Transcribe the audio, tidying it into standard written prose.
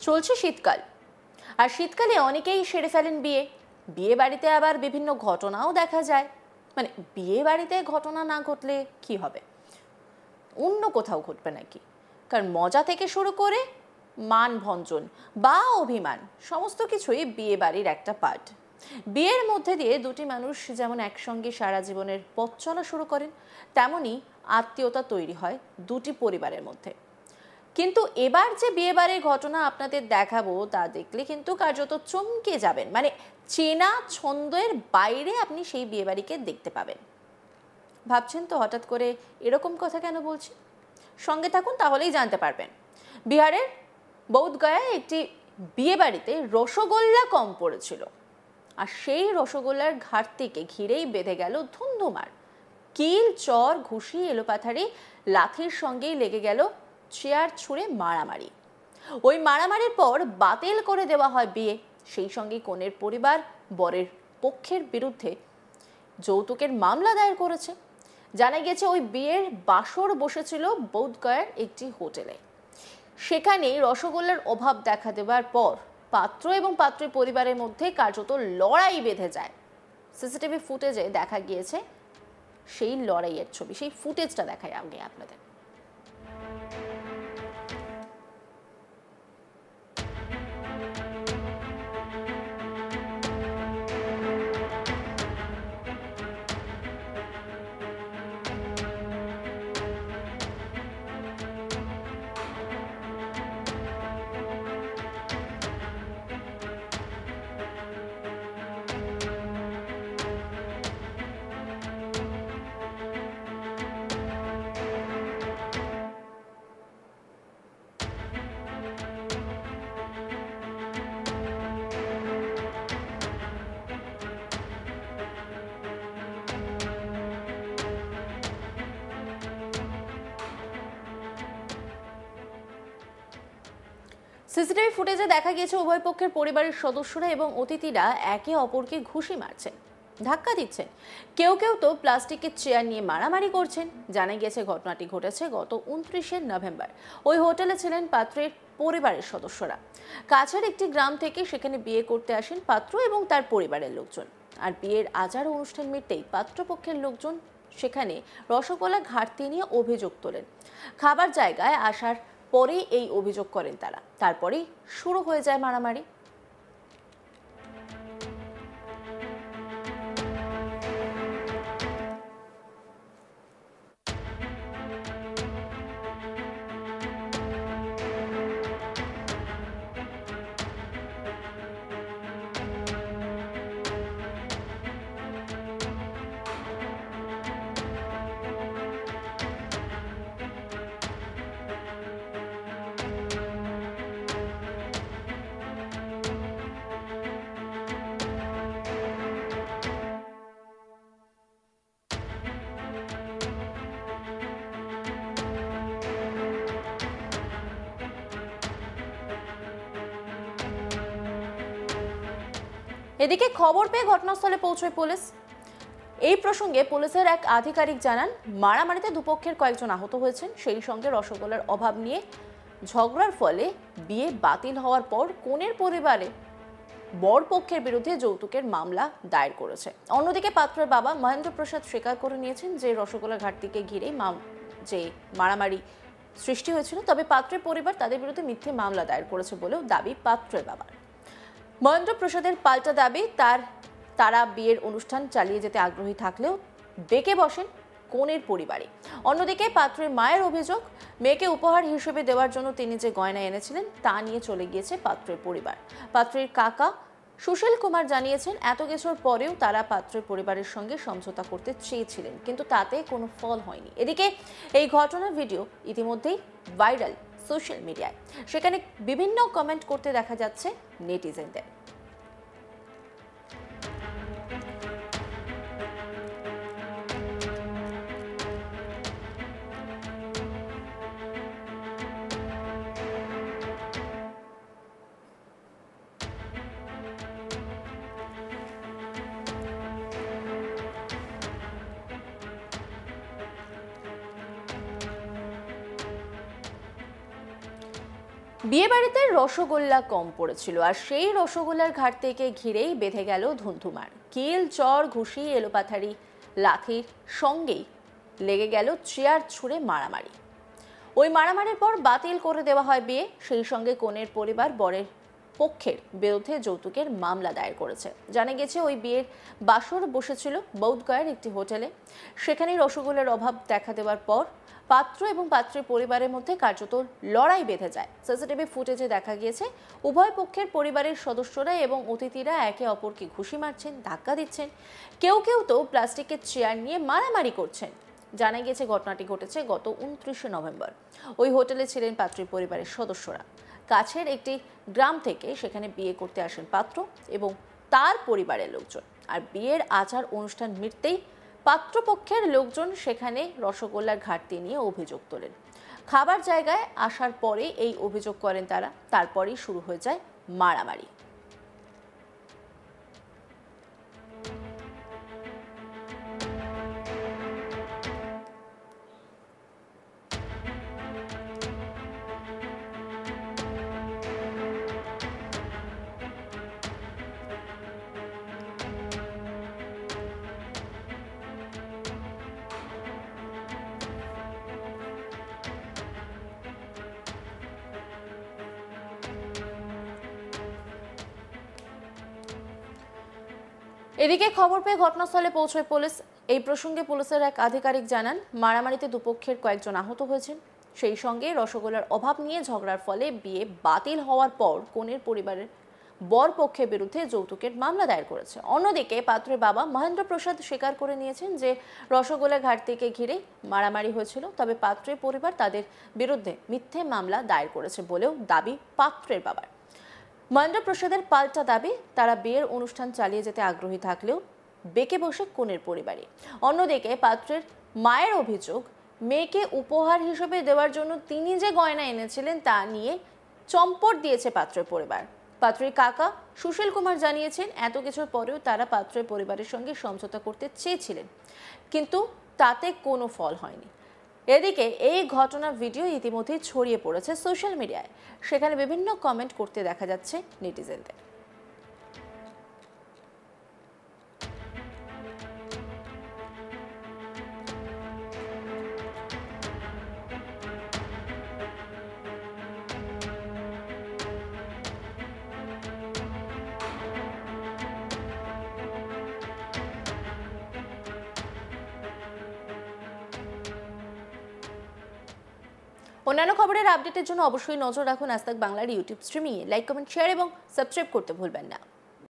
চলছে শীতকাল, আর শীতকালে অনেকেই সেরে ফেলেন বিয়ে। বিয়ে বাড়িতে আবার বিভিন্ন ঘটনাও দেখা যায়। মানে বিয়ে বাড়িতে ঘটনা না ঘটলে কি হবে, অন্য কোথাও ঘটবে নাকি? কারণ মজা থেকে শুরু করে মান ভঞ্জন বা অভিমান সমস্ত কিছুই বিয়ে বাড়ির একটা পার্ট। বিয়ের মধ্যে দিয়ে দুটি মানুষ যেমন একসঙ্গে সারা জীবনের পথ চলা শুরু করেন, তেমনই আত্মীয়তা তৈরি হয় দুটি পরিবারের মধ্যে। কিন্তু এবার যে বিয়ে বাড়ির ঘটনা আপনাদের দেখাবো তা দেখলে কিন্তু কার্যত চমকে যাবেন। মানে চেনা ছন্দের বাইরে আপনি সেই বিয়ে বাড়িকে দেখতে পাবেন। ভাবছেন তো হঠাৎ করে এরকম কথা কেন বলছি? সঙ্গে থাকুন, তাহলেই জানতে পারবেন। বিহারের বোধগয়ায় একটি বিয়ে বাড়িতে রসগোল্লা কম পড়েছিল, আর সেই রসগোল্লার ঘাটতিকে ঘিরেই বেঁধে গেল ধুন্ধুমার। কিল, চর, ঘুষি, এলোপাথারি, লাথির সঙ্গেই লেগে গেল চেয়ার ছুঁড়ে মারামারি। ওই মারামারির পর বাতিল করে দেওয়া হয় বিয়ে। সেই সঙ্গে কনের পরিবার বরের পক্ষের বিরুদ্ধে যৌতুকের মামলা দায়ের করেছে। জানা গেছে ওই বিয়ের বাসর বসেছিল বোধগয়ার একটি হোটেলে। সেখানে রসগোল্লার অভাব দেখা দেওয়ার পর পাত্র এবং পাত্রের পরিবারের মধ্যে কার্যত লড়াই বেঁধে যায়। সিসিটিভি ফুটেজে দেখা গিয়েছে সেই লড়াইয়ের ছবি, সেই ফুটেজটা দেখাই আগে আপনাদের। সিসিটিভি ফুটেজে দেখা গিয়েছে উভয় পক্ষের পরিবারের সদস্যরা এবং অতিথিরা একে অপরকে ঘুষি মারছেন, ধাক্কা দিচ্ছেন। কেউ কেউ তো প্লাস্টিকের চেয়ার নিয়ে মারামারি করছেন। জানা গিয়েছে ঘটনাটি ঘটেছে গত 29শে নভেম্বর। ওই হোটেলে ছিলেন পাত্রের পরিবারের সদস্যরা। কাছের একটি গ্রাম থেকে সেখানে বিয়ে করতে আসেন পাত্র এবং তার পরিবারের লোকজন। আর বিয়ের আচার অনুষ্ঠান মিটতেই পাত্রপক্ষের লোকজন সেখানে রসগোল্লা ঘাটতি নিয়ে অভিযোগ তোলেন। খাবার জায়গায় আসার পরে এই অভিযোগ করেন তারা। তারপরেই শুরু হয়ে যায় মারামারি। এদিকে খবর পেয়ে ঘটনাস্থলে পৌঁছয় পুলিশ। এই প্রসঙ্গে পুলিশের এক আধিকারিক জানান, মারামারিতে দুপক্ষের কয়েকজন আহত হয়েছেন। সেই সঙ্গে রসগোল্লার অভাব নিয়ে ঝগড়ার ফলে বিয়ে বাতিল হওয়ার পর কনের পরিবারে বর পক্ষের বিরুদ্ধে যৌতুকের মামলা দায়ের করেছে। অন্যদিকে পাত্রের বাবা মহেন্দ্র প্রসাদ স্বীকার করে নিয়েছেন যে রসগোল্লার ঘাটতিকে ঘিরেই যে মারামারি সৃষ্টি হয়েছিল। তবে পাত্রের পরিবার তাদের বিরুদ্ধে মিথ্যে মামলা দায়ের করেছে বলেও দাবি পাত্রের বাবার। মহেন্দ্র প্রসাদের পাল্টা দাবি, তারা বিয়ের অনুষ্ঠান চালিয়ে যেতে আগ্রহী থাকলেও ডেকে বসেন কনের পরিবারে। অন্যদিকে পাত্রের মায়ের অভিযোগ, মেয়েকে উপহার হিসেবে দেওয়ার জন্য তিনি যে গয়না এনেছিলেন তা নিয়ে চলে গিয়েছে পাত্রের পরিবার। পাত্রের কাকা সুশীল কুমার জানিয়েছেন, এত কিছুর পরেও তারা পাত্রের পরিবারের সঙ্গে সমঝোতা করতে চেয়েছিলেন, কিন্তু তাতে কোনো ফল হয়নি। এদিকে এই ঘটনার ভিডিও ইতিমধ্যেই ভাইরাল সোশ্যাল মিডিয়ায়। সেখানে বিভিন্ন কমেন্ট করতে দেখা যাচ্ছে নেটিজেনদের। বিয়ে বাড়িতে রসগোল্লা কম পড়েছিল, আর সেই রসগোল্লার ঘাট থেকে ঘিরেই বেঁধে গেল ধুন্ধুমার। কিল, চর, ঘুষি, এলোপাথারি, লাঠির সঙ্গেই লেগে গেল চেয়ার ছুঁড়ে মারামারি। ওই মারামারির পর বাতিল করে দেওয়া হয় বিয়ে। সেই সঙ্গে কনের পরিবার বরের পক্ষের বিরুদ্ধে যৌতুকের মামলা দায়ের করেছে। জানা গেছে ওই বিয়ের বাসর বসেছিল বৌদ্ধগয়ার একটি হোটেলে। সেখানেই রসগোল্লার অভাব দেখা দেওয়ার পর পাত্র এবং পাত্রের পরিবারের মধ্যে কার্যত লড়াই বেঁধে যায়। সিসিটিভি ফুটেজে দেখা গিয়েছে উভয় পক্ষের পরিবারের সদস্যরা এবং অতিথিরা একে অপরকে ঘুষি মারছেন, ধাক্কা দিচ্ছেন, কেউ কেউ তো প্লাস্টিকের চেয়ার নিয়ে মারামারি করছেন। জানা গিয়েছে ঘটনাটি ঘটেছে গত 29শে নভেম্বর। ওই হোটেলে ছিলেন পাত্রের পরিবারের সদস্যরা। কাছের একটি গ্রাম থেকে সেখানে বিয়ে করতে আসেন পাত্র এবং তার পরিবারের লোকজন। আর বিয়ের আচার অনুষ্ঠান মিটতেই পাত্রপক্ষের লোকজন সেখানে রসগোল্লার ঘাটতি নিয়ে অভিযোগ তোলেন। খাবার জায়গায় আসার পরে এই অভিযোগ করেন তারা। তারপরেই শুরু হয়ে যায় মারামারি। এদিকে খবর পেয়ে ঘটনাস্থলে পৌঁছয় পুলিশ। এই প্রসঙ্গে পুলিশের এক আধিকারিক জানান, মারামারিতে দুপক্ষের কয়েকজন আহত হয়েছেন। সেই সঙ্গে রসগোল্লার অভাব নিয়ে ঝগড়ার ফলে বিয়ে বাতিল হওয়ার পর কনের পরিবারের বর পক্ষের বিরুদ্ধে যৌতুকের মামলা দায়ের করেছে। অন্যদিকে পাত্রের বাবা মহেন্দ্র প্রসাদ স্বীকার করে নিয়েছেন যে রসগোল্লা ঘাটতিকে ঘিরেই মারামারি হয়েছিল। তবে পাত্রের পরিবার তাদের বিরুদ্ধে মিথ্যে মামলা দায়ের করেছে বলেও দাবি পাত্রের বাবার। মহেন্দ্র প্রসাদের পাল্টা দাবি, তারা বিয়ের অনুষ্ঠান চালিয়ে যেতে আগ্রহী থাকলেও বেঁকে বসে কনের পরিবারে। অন্যদিকে পাত্রের মায়ের অভিযোগ, মেয়েকে উপহার হিসেবে দেওয়ার জন্য তিনি যে গয়না এনেছিলেন তা নিয়ে চম্পট দিয়েছে পাত্রের পরিবার। পাত্রের কাকা সুশীল কুমার জানিয়েছেন, এত কিছুর পরেও তারা পাত্রের পরিবারের সঙ্গে সমঝোতা করতে চেয়েছিলেন, কিন্তু তাতে কোনো ফল হয়নি। এদিকে এই ঘটনার ভিডিও ইতিমধ্যেই ছড়িয়ে পড়েছে সোশ্যাল মিডিয়ায়। সেখানে বিভিন্ন কমেন্ট করতে দেখা যাচ্ছে নেটিজেনদের। অন্যান্য খবরের আপডেটের জন্য অবশ্যই নজর রাখুন আজ তাক বাংলার ইউটিউব স্ট্রিমিংয়ে। লাইক, কমেন্ট, শেয়ার এবং সাবস্ক্রাইব করতে ভুলবেন না।